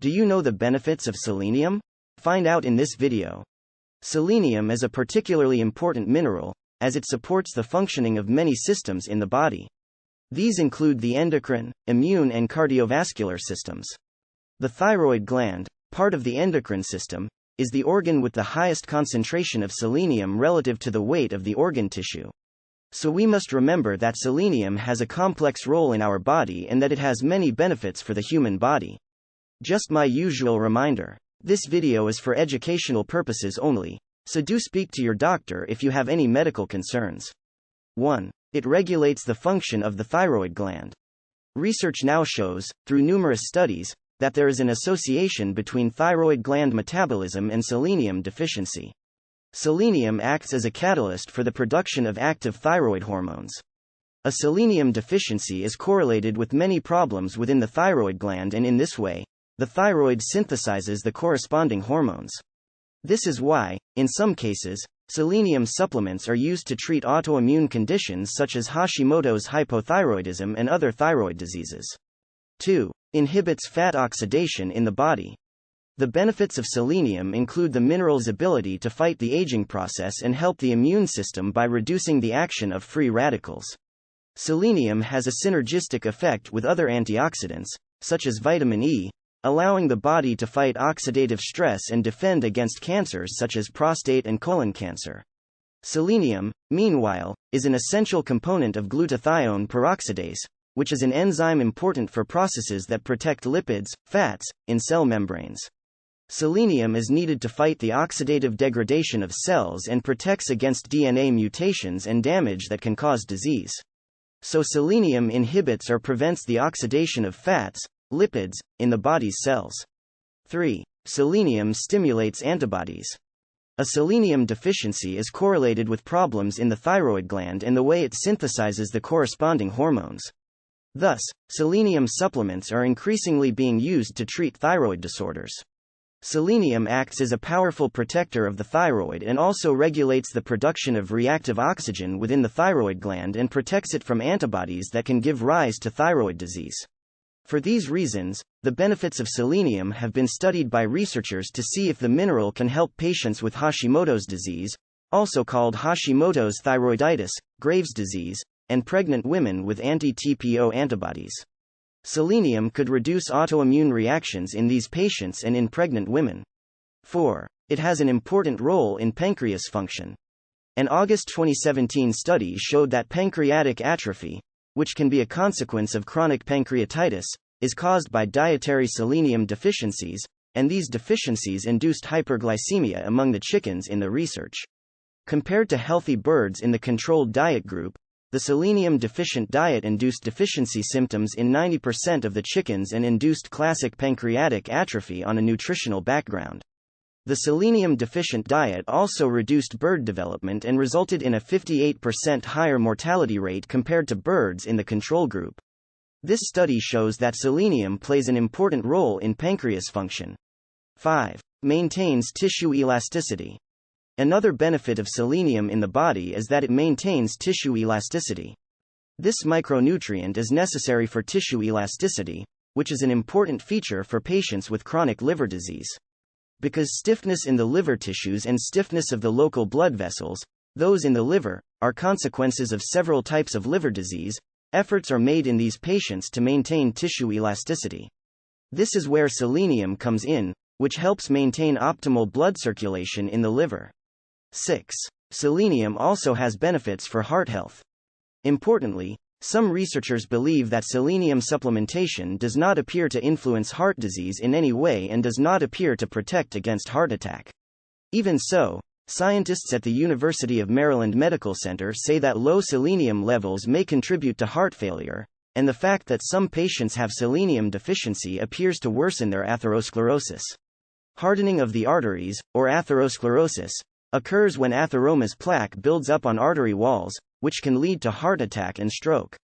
Do you know the benefits of selenium? Find out in this video. Selenium is a particularly important mineral, as it supports the functioning of many systems in the body. These include the endocrine, immune, and cardiovascular systems. The thyroid gland, part of the endocrine system, is the organ with the highest concentration of selenium relative to the weight of the organ tissue. So we must remember that selenium has a complex role in our body and that it has many benefits for the human body. Just my usual reminder. This video is for educational purposes only, so do speak to your doctor if you have any medical concerns. 1. It regulates the function of the thyroid gland. Research now shows, through numerous studies, that there is an association between thyroid gland metabolism and selenium deficiency. Selenium acts as a catalyst for the production of active thyroid hormones. A selenium deficiency is correlated with many problems within the thyroid gland, and in this way, the thyroid synthesizes the corresponding hormones. This is why, in some cases, selenium supplements are used to treat autoimmune conditions such as Hashimoto's hypothyroidism and other thyroid diseases. 2. Inhibits fat oxidation in the body. The benefits of selenium include the mineral's ability to fight the aging process and help the immune system by reducing the action of free radicals. Selenium has a synergistic effect with other antioxidants, such as vitamin E, allowing the body to fight oxidative stress and defend against cancers such as prostate and colon cancer. Selenium, meanwhile, is an essential component of glutathione peroxidase, which is an enzyme important for processes that protect lipids, fats, in cell membranes. Selenium is needed to fight the oxidative degradation of cells and protects against DNA mutations and damage that can cause disease. So selenium inhibits or prevents the oxidation of fats, lipids, in the body's cells. 3. Selenium stimulates antibodies. A selenium deficiency is correlated with problems in the thyroid gland and the way it synthesizes the corresponding hormones. Thus, selenium supplements are increasingly being used to treat thyroid disorders. Selenium acts as a powerful protector of the thyroid and also regulates the production of reactive oxygen within the thyroid gland and protects it from antibodies that can give rise to thyroid disease. For these reasons, the benefits of selenium have been studied by researchers to see if the mineral can help patients with Hashimoto's disease, also called Hashimoto's thyroiditis, Graves' disease, and pregnant women with anti-TPO antibodies. Selenium could reduce autoimmune reactions in these patients and in pregnant women. 4. It has an important role in pancreas function. An August 2017 study showed that pancreatic atrophy, which can be a consequence of chronic pancreatitis, is caused by dietary selenium deficiencies, and these deficiencies induced hyperglycemia among the chickens in the research. Compared to healthy birds in the controlled diet group, the selenium-deficient diet induced deficiency symptoms in 90% of the chickens and induced classic pancreatic atrophy on a nutritional background. The selenium-deficient diet also reduced bird development and resulted in a 58% higher mortality rate compared to birds in the control group. This study shows that selenium plays an important role in pancreas function. 5. Maintains tissue elasticity. Another benefit of selenium in the body is that it maintains tissue elasticity. This micronutrient is necessary for tissue elasticity, which is an important feature for patients with chronic liver disease. Because stiffness in the liver tissues and stiffness of the local blood vessels, those in the liver, are consequences of several types of liver disease, efforts are made in these patients to maintain tissue elasticity. This is where selenium comes in, which helps maintain optimal blood circulation in the liver. 6. Selenium also has benefits for heart health. Importantly, some researchers believe that selenium supplementation does not appear to influence heart disease in any way and does not appear to protect against heart attack. Even so, scientists at the University of Maryland Medical Center say that low selenium levels may contribute to heart failure, and the fact that some patients have selenium deficiency appears to worsen their atherosclerosis. Hardening of the arteries, or atherosclerosis, occurs when atheromatous plaque builds up on artery walls, which can lead to heart attack and stroke.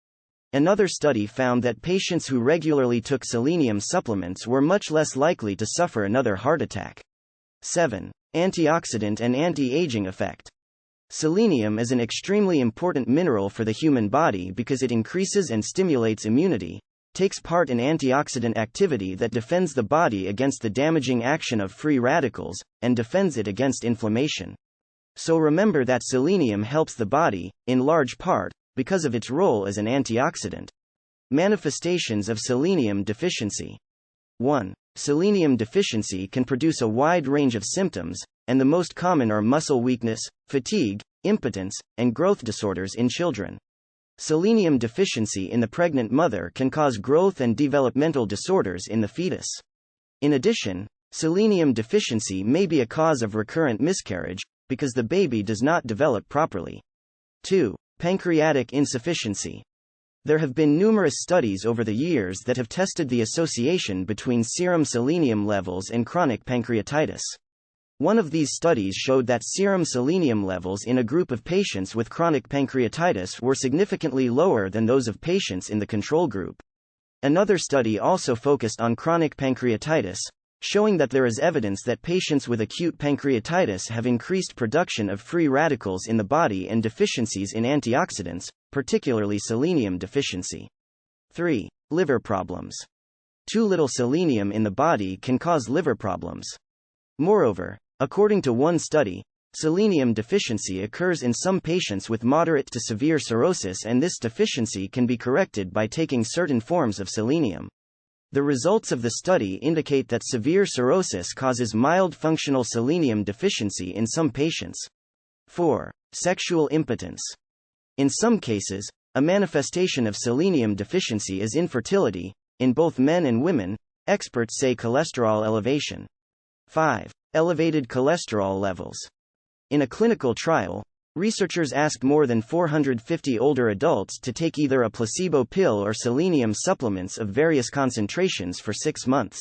Another study found that patients who regularly took selenium supplements were much less likely to suffer another heart attack. 7. Antioxidant and anti-aging effect. Selenium is an extremely important mineral for the human body because it increases and stimulates immunity, takes part in antioxidant activity that defends the body against the damaging action of free radicals, and defends it against inflammation. So remember that selenium helps the body, in large part, because of its role as an antioxidant. Manifestations of selenium deficiency. 1. Selenium deficiency can produce a wide range of symptoms, and the most common are muscle weakness, fatigue, impotence, and growth disorders in children. Selenium deficiency in the pregnant mother can cause growth and developmental disorders in the fetus. In addition, selenium deficiency may be a cause of recurrent miscarriage, because the baby does not develop properly. 2. Pancreatic insufficiency. There have been numerous studies over the years that have tested the association between serum selenium levels and chronic pancreatitis. One of these studies showed that serum selenium levels in a group of patients with chronic pancreatitis were significantly lower than those of patients in the control group. Another study also focused on chronic pancreatitis, showing that there is evidence that patients with acute pancreatitis have increased production of free radicals in the body and deficiencies in antioxidants, particularly selenium deficiency. 3. Liver problems. Too little selenium in the body can cause liver problems. Moreover, according to one study, selenium deficiency occurs in some patients with moderate to severe cirrhosis, and this deficiency can be corrected by taking certain forms of selenium. The results of the study indicate that severe cirrhosis causes mild functional selenium deficiency in some patients. 4. Sexual impotence. In some cases, a manifestation of selenium deficiency is infertility, in both men and women. Experts say cholesterol elevation. 5. Elevated cholesterol levels. In a clinical trial, researchers asked more than 450 older adults to take either a placebo pill or selenium supplements of various concentrations for 6 months.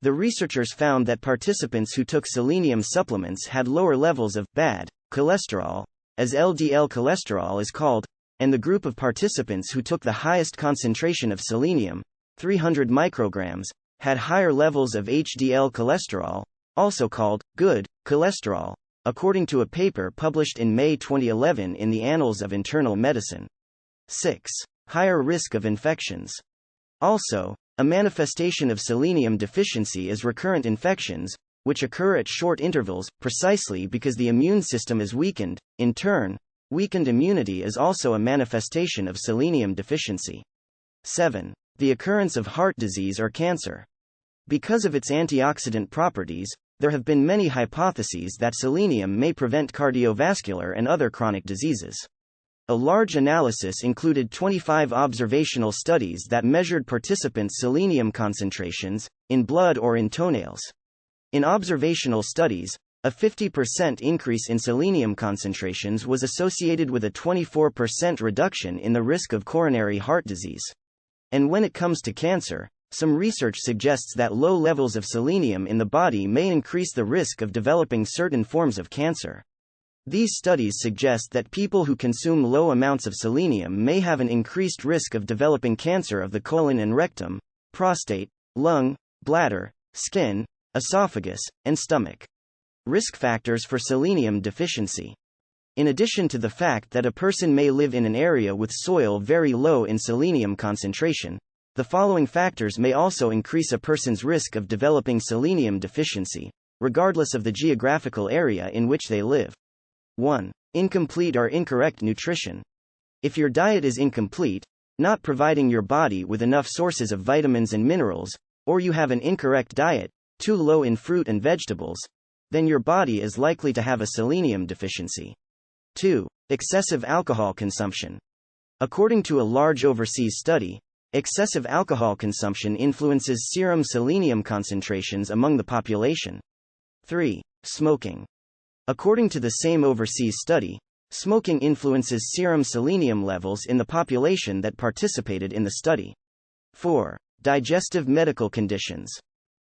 The researchers found that participants who took selenium supplements had lower levels of bad cholesterol, as LDL cholesterol is called, and the group of participants who took the highest concentration of selenium, 300 micrograms, had higher levels of HDL cholesterol, also called good cholesterol, according to a paper published in May 2011 in the Annals of Internal Medicine. 6. Higher risk of infections. Also, a manifestation of selenium deficiency is recurrent infections, which occur at short intervals, precisely because the immune system is weakened. In turn, weakened immunity is also a manifestation of selenium deficiency. 7. The occurrence of heart disease or cancer. Because of its antioxidant properties, there have been many hypotheses that selenium may prevent cardiovascular and other chronic diseases. A large analysis included 25 observational studies that measured participants' selenium concentrations, in blood or in toenails. In observational studies, a 50% increase in selenium concentrations was associated with a 24% reduction in the risk of coronary heart disease. And when it comes to cancer, some research suggests that low levels of selenium in the body may increase the risk of developing certain forms of cancer. These studies suggest that people who consume low amounts of selenium may have an increased risk of developing cancer of the colon and rectum, prostate, lung, bladder, skin, esophagus, and stomach. Risk factors for selenium deficiency. In addition to the fact that a person may live in an area with soil very low in selenium concentration, the following factors may also increase a person's risk of developing selenium deficiency, regardless of the geographical area in which they live. 1. Incomplete or incorrect nutrition. If your diet is incomplete, not providing your body with enough sources of vitamins and minerals, or you have an incorrect diet, too low in fruit and vegetables, then your body is likely to have a selenium deficiency. 2. Excessive alcohol consumption. According to a large overseas study, excessive alcohol consumption influences serum selenium concentrations among the population. 3. Smoking. According to the same overseas study, smoking influences serum selenium levels in the population that participated in the study. 4. Digestive medical conditions.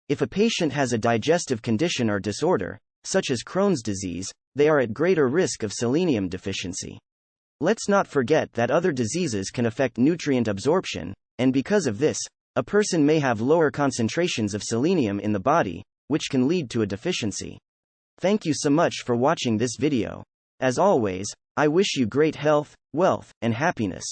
If a patient has a digestive condition or disorder, such as Crohn's disease, they are at greater risk of selenium deficiency. Let's not forget that other diseases can affect nutrient absorption, and because of this, a person may have lower concentrations of selenium in the body, which can lead to a deficiency. Thank you so much for watching this video. As always, I wish you great health, wealth, and happiness.